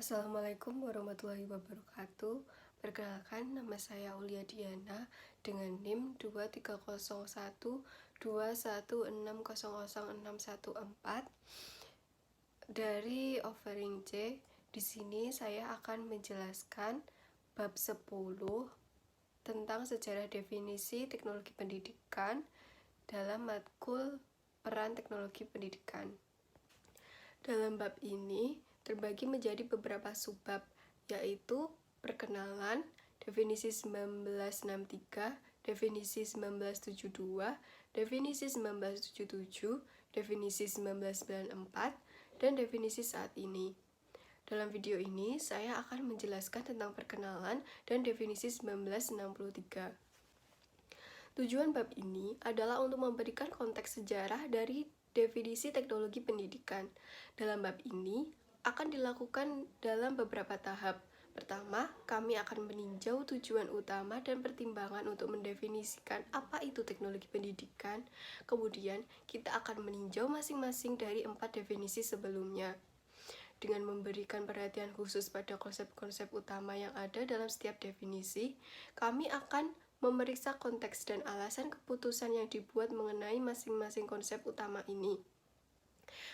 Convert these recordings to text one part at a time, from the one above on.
Assalamualaikum warahmatullahi wabarakatuh. Perkenalkan, nama saya Aulia Diana dengan NIM 230121600614 dari offering C. Di sini saya akan menjelaskan bab 10 tentang sejarah definisi teknologi pendidikan dalam matkul peran teknologi pendidikan. Dalam bab ini terbagi menjadi beberapa subbab, yaitu perkenalan, definisi 1963, definisi 1972, definisi 1977, definisi 1994, dan definisi saat ini. Dalam video ini, saya akan menjelaskan tentang perkenalan dan definisi 1963. Tujuan bab ini adalah untuk memberikan konteks sejarah dari definisi teknologi pendidikan. Dalam bab ini akan dilakukan dalam beberapa tahap. Pertama, kami akan meninjau tujuan utama dan pertimbangan untuk mendefinisikan apa itu teknologi pendidikan. Kemudian, kita akan meninjau masing-masing dari 4 definisi sebelumnya. Dengan memberikan perhatian khusus pada konsep-konsep utama yang ada dalam setiap definisi, kami akan memeriksa konteks dan alasan keputusan yang dibuat mengenai masing-masing konsep utama ini.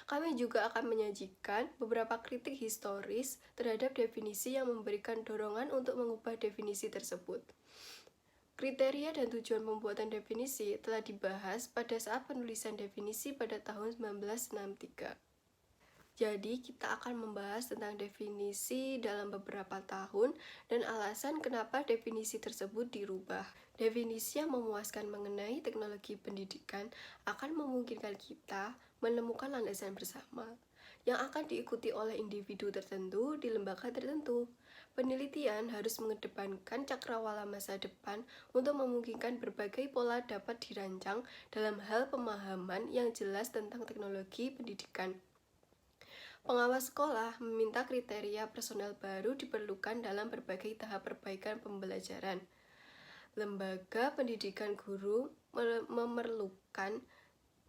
Kami juga akan menyajikan beberapa kritik historis terhadap definisi yang memberikan dorongan untuk mengubah definisi tersebut. Kriteria dan tujuan pembuatan definisi telah dibahas pada saat penulisan definisi pada tahun 1963. Jadi, kita akan membahas tentang definisi dalam beberapa tahun dan alasan kenapa definisi tersebut dirubah. Definisi yang memuaskan mengenai teknologi pendidikan akan memungkinkan kita menemukan landasan bersama yang akan diikuti oleh individu tertentu di lembaga tertentu. Penelitian harus mengedepankan cakrawala masa depan untuk memungkinkan berbagai pola dapat dirancang dalam hal pemahaman yang jelas tentang teknologi pendidikan. Pengawas sekolah meminta kriteria personel baru diperlukan dalam berbagai tahap perbaikan pembelajaran. Lembaga pendidikan guru memerlukan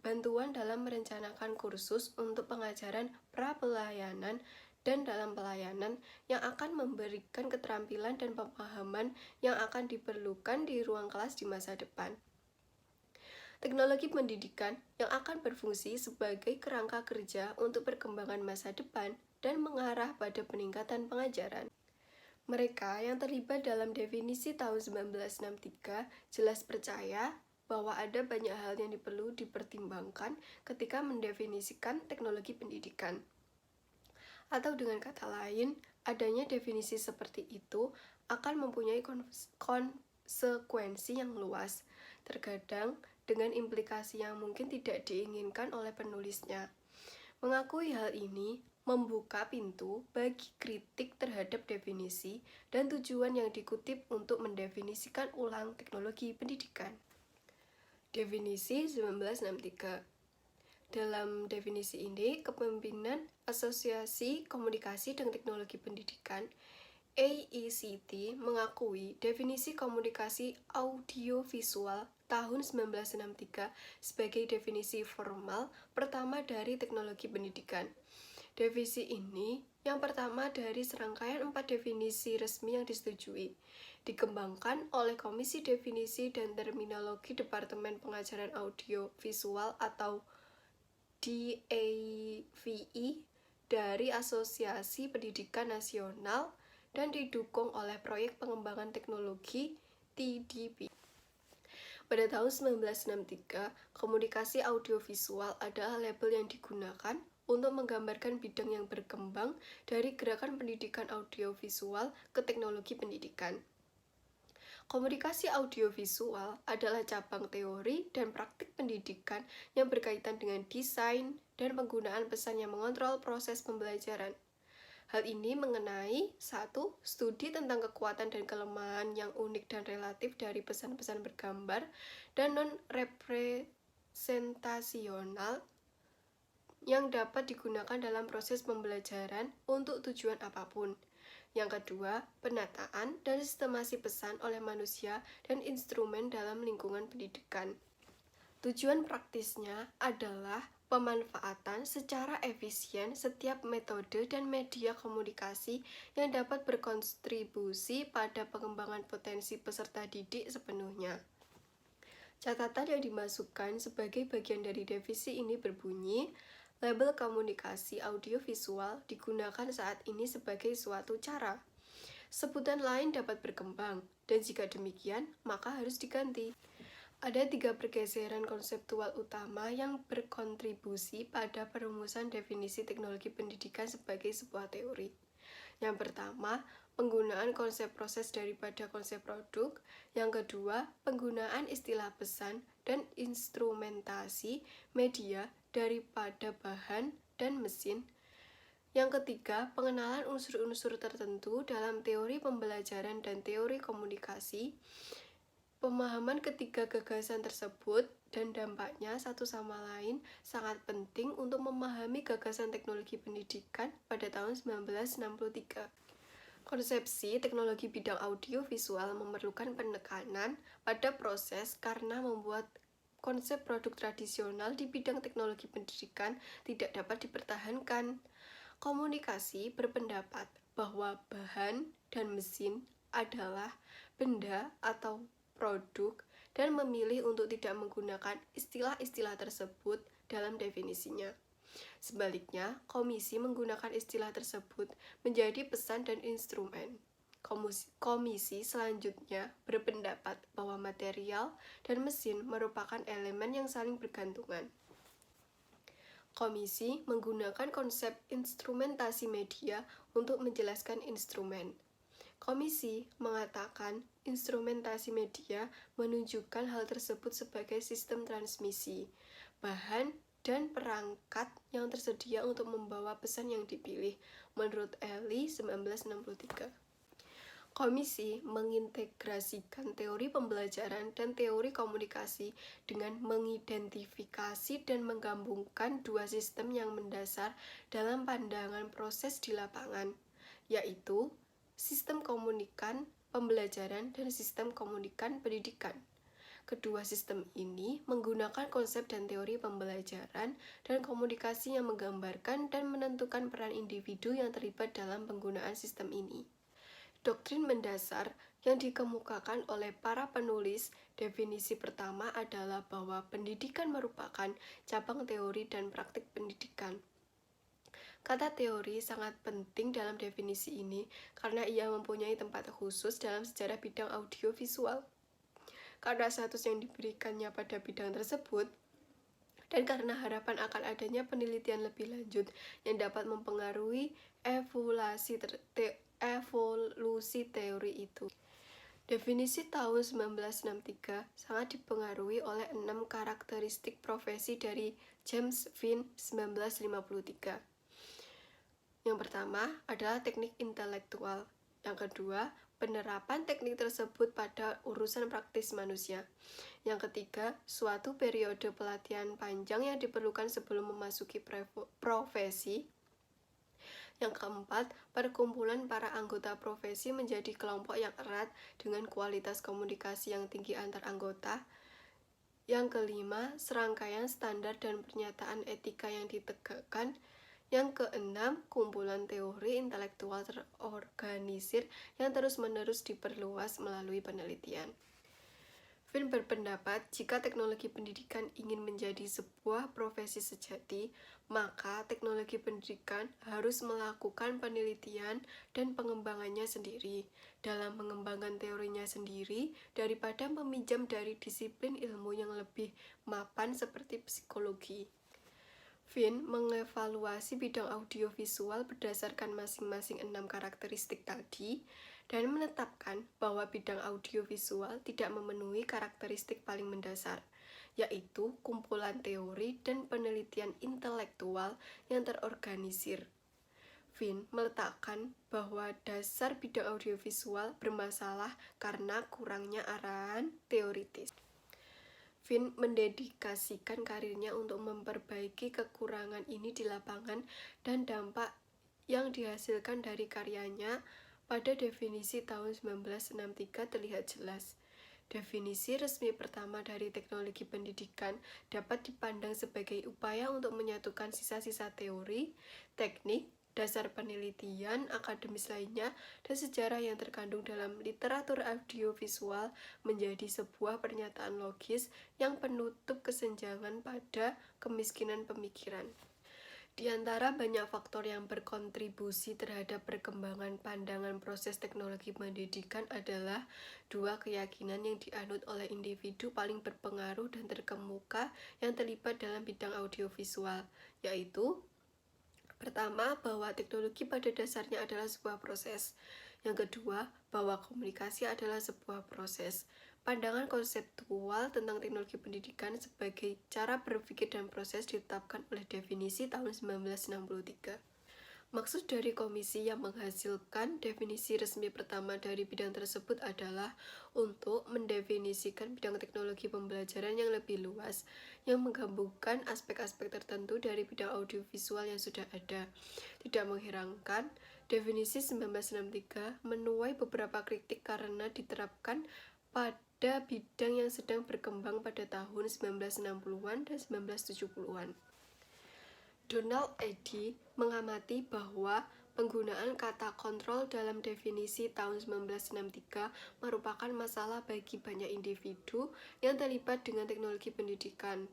bantuan dalam merencanakan kursus untuk pengajaran pra-pelayanan dan dalam pelayanan yang akan memberikan keterampilan dan pemahaman yang akan diperlukan di ruang kelas di masa depan. Teknologi pendidikan yang akan berfungsi sebagai kerangka kerja untuk perkembangan masa depan dan mengarah pada peningkatan pengajaran. Mereka yang terlibat dalam definisi tahun 1963 jelas percaya bahwa ada banyak hal yang perlu dipertimbangkan ketika mendefinisikan teknologi pendidikan. Atau dengan kata lain, adanya definisi seperti itu akan mempunyai konsekuensi yang luas, terkadang dengan implikasi yang mungkin tidak diinginkan oleh penulisnya. Mengakui hal ini membuka pintu bagi kritik terhadap definisi dan tujuan yang dikutip untuk mendefinisikan ulang teknologi pendidikan. Definisi 1963. Dalam definisi ini, Kepemimpinan Asosiasi Komunikasi dan Teknologi Pendidikan AECT mengakui definisi komunikasi audiovisual tahun 1963 sebagai definisi formal pertama dari teknologi pendidikan. Definisi ini yang pertama dari serangkaian 4 definisi resmi yang disetujui, dikembangkan oleh Komisi Definisi dan Terminologi Departemen Pengajaran Audio Visual atau DAVI dari Asosiasi Pendidikan Nasional dan didukung oleh Proyek Pengembangan Teknologi TDP. Pada tahun 1963, komunikasi audiovisual adalah label yang digunakan untuk menggambarkan bidang yang berkembang dari gerakan pendidikan audiovisual ke teknologi pendidikan. Komunikasi audiovisual adalah cabang teori dan praktik pendidikan yang berkaitan dengan desain dan penggunaan pesan yang mengontrol proses pembelajaran. Hal ini mengenai 1. Studi tentang kekuatan dan kelemahan yang unik dan relatif dari pesan-pesan bergambar dan non-representasional yang dapat digunakan dalam proses pembelajaran untuk tujuan apapun. Yang kedua, penataan dan sistemasi pesan oleh manusia dan instrumen dalam lingkungan pendidikan. Tujuan praktisnya adalah pemanfaatan secara efisien setiap metode dan media komunikasi yang dapat berkontribusi pada pengembangan potensi peserta didik sepenuhnya. Catatan yang dimasukkan sebagai bagian dari definisi ini berbunyi, label komunikasi audiovisual digunakan saat ini sebagai suatu cara. Sebutan lain dapat berkembang, dan jika demikian, maka harus diganti. Ada 3 pergeseran konseptual utama yang berkontribusi pada perumusan definisi teknologi pendidikan sebagai sebuah teori. Yang pertama, penggunaan konsep proses daripada konsep produk. Yang kedua, penggunaan istilah pesan dan instrumentasi media daripada bahan dan mesin. Yang ketiga, pengenalan unsur-unsur tertentu dalam teori pembelajaran dan teori komunikasi. Pemahaman ketiga gagasan tersebut dan dampaknya satu sama lain sangat penting untuk memahami gagasan teknologi pendidikan pada tahun 1963. Konsepsi teknologi bidang audio visual memerlukan penekanan pada proses karena membuat konsep produk tradisional di bidang teknologi pendidikan tidak dapat dipertahankan. Komunikasi berpendapat bahwa bahan dan mesin adalah benda atau produk dan memilih untuk tidak menggunakan istilah-istilah tersebut dalam definisinya. Sebaliknya, komisi menggunakan istilah tersebut menjadi pesan dan instrumen. Komisi selanjutnya berpendapat bahwa material dan mesin merupakan elemen yang saling bergantungan. Komisi menggunakan konsep instrumentasi media untuk menjelaskan instrumen. Komisi mengatakan instrumentasi media menunjukkan hal tersebut sebagai sistem transmisi, bahan, dan perangkat yang tersedia untuk membawa pesan yang dipilih, menurut Ely 1963. Komisi mengintegrasikan teori pembelajaran dan teori komunikasi dengan mengidentifikasi dan menggabungkan dua sistem yang mendasar dalam pandangan proses di lapangan, yaitu sistem komunikan pembelajaran dan sistem komunikan pendidikan. Kedua sistem ini menggunakan konsep dan teori pembelajaran dan komunikasi yang menggambarkan dan menentukan peran individu yang terlibat dalam penggunaan sistem ini. Doktrin mendasar yang dikemukakan oleh para penulis definisi pertama adalah bahwa pendidikan merupakan cabang teori dan praktik pendidikan. Kata teori sangat penting dalam definisi ini karena ia mempunyai tempat khusus dalam sejarah bidang audiovisual. Karena status yang diberikannya pada bidang tersebut, dan karena harapan akan adanya penelitian lebih lanjut yang dapat mempengaruhi evolusi teori itu. Definisi tahun 1963 sangat dipengaruhi oleh 6 karakteristik profesi dari James Finn 1953. Yang pertama adalah teknik intelektual. Yang kedua, penerapan teknik tersebut pada urusan praktis manusia. Yang ketiga, suatu periode pelatihan panjang yang diperlukan sebelum memasuki profesi. Yang keempat, perkumpulan para anggota profesi menjadi kelompok yang erat dengan kualitas komunikasi yang tinggi antar anggota. Yang kelima, serangkaian standar dan pernyataan etika yang ditegakkan. Yang keenam, kumpulan teori intelektual terorganisir yang terus-menerus diperluas melalui penelitian. Finn berpendapat jika teknologi pendidikan ingin menjadi sebuah profesi sejati, maka teknologi pendidikan harus melakukan penelitian dan pengembangannya sendiri dalam mengembangkan teorinya sendiri daripada meminjam dari disiplin ilmu yang lebih mapan seperti psikologi. Finn mengevaluasi bidang audiovisual berdasarkan masing-masing 6 karakteristik tadi dan menetapkan bahwa bidang audiovisual tidak memenuhi karakteristik paling mendasar, yaitu kumpulan teori dan penelitian intelektual yang terorganisir. Finn meletakkan bahwa dasar bidang audiovisual bermasalah karena kurangnya arahan teoritis. Finn mendedikasikan karirnya untuk memperbaiki kekurangan ini di lapangan dan dampak yang dihasilkan dari karyanya pada definisi tahun 1963 terlihat jelas. Definisi resmi pertama dari teknologi pendidikan dapat dipandang sebagai upaya untuk menyatukan sisa-sisa teori, teknik, dasar penelitian, akademis lainnya, dan sejarah yang terkandung dalam literatur audiovisual menjadi sebuah pernyataan logis yang penutup kesenjangan pada kemiskinan pemikiran. Di antara banyak faktor yang berkontribusi terhadap perkembangan pandangan proses teknologi pendidikan adalah dua keyakinan yang dianut oleh individu paling berpengaruh dan terkemuka yang terlibat dalam bidang audiovisual, yaitu pertama, bahwa teknologi pada dasarnya adalah sebuah proses. Yang kedua, bahwa komunikasi adalah sebuah proses. Pandangan konseptual tentang teknologi pendidikan sebagai cara berpikir dan proses ditetapkan oleh definisi tahun 1963. Maksud dari komisi yang menghasilkan definisi resmi pertama dari bidang tersebut adalah untuk mendefinisikan bidang teknologi pembelajaran yang lebih luas, yang menggabungkan aspek-aspek tertentu dari bidang audiovisual yang sudah ada. Tidak mengherankan, definisi 1963 menuai beberapa kritik karena diterapkan pada bidang yang sedang berkembang pada tahun 1960-an dan 1970-an. Donald Eddy mengamati bahwa penggunaan kata kontrol dalam definisi tahun 1963 merupakan masalah bagi banyak individu yang terlibat dengan teknologi pendidikan.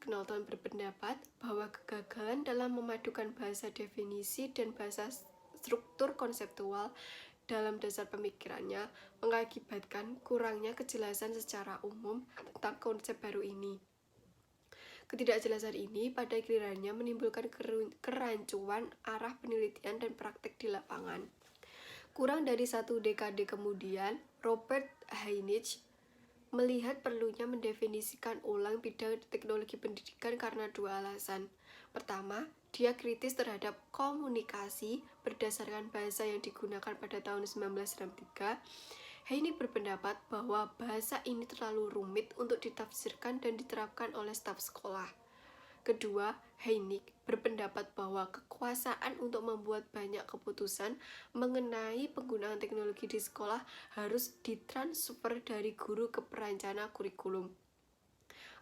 Knowlton berpendapat bahwa kegagalan dalam memadukan bahasa definisi dan bahasa struktur konseptual dalam dasar pemikirannya mengakibatkan kurangnya kejelasan secara umum tentang konsep baru ini. Ketidakjelasan ini pada gilirannya menimbulkan kerancuan arah penelitian dan praktek di lapangan. Kurang dari 1 dekade kemudian, Robert Heinrich melihat perlunya mendefinisikan ulang bidang teknologi pendidikan karena dua alasan. Pertama, dia kritis terhadap komunikasi berdasarkan bahasa yang digunakan pada tahun 1963. Heinrich berpendapat bahwa bahasa ini terlalu rumit untuk ditafsirkan dan diterapkan oleh staf sekolah. Kedua, Heinrich berpendapat bahwa kekuasaan untuk membuat banyak keputusan mengenai penggunaan teknologi di sekolah harus ditransfer dari guru ke perencana kurikulum.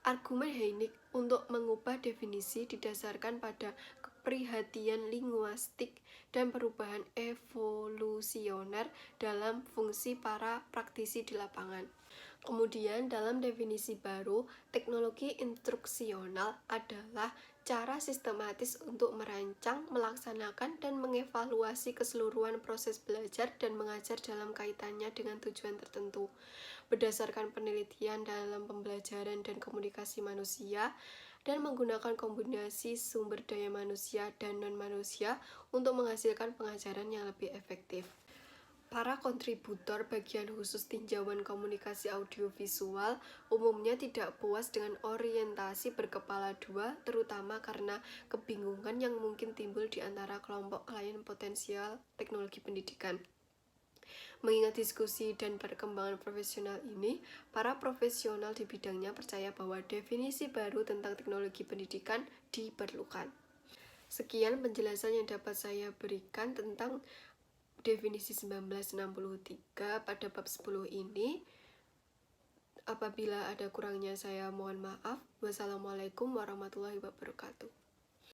Argumen Heinrich untuk mengubah definisi didasarkan pada keprihatinan linguistik dan perubahan evolusioner dalam fungsi para praktisi di lapangan. Kemudian dalam definisi baru, teknologi instruksional adalah cara sistematis untuk merancang, melaksanakan, dan mengevaluasi keseluruhan proses belajar dan mengajar dalam kaitannya dengan tujuan tertentu. Berdasarkan penelitian dalam pembelajaran dan komunikasi manusia, dan menggunakan kombinasi sumber daya manusia dan non-manusia untuk menghasilkan pengajaran yang lebih efektif. Para kontributor bagian khusus tinjauan komunikasi audiovisual umumnya tidak puas dengan orientasi berkepala dua, terutama karena kebingungan yang mungkin timbul di antara kelompok klien potensial teknologi pendidikan. Mengingat diskusi dan perkembangan profesional ini, para profesional di bidangnya percaya bahwa definisi baru tentang teknologi pendidikan diperlukan. Sekian penjelasan yang dapat saya berikan tentang definisi 1963 pada bab 10 ini. Apabila ada kurangnya saya mohon maaf. Wassalamualaikum warahmatullahi wabarakatuh.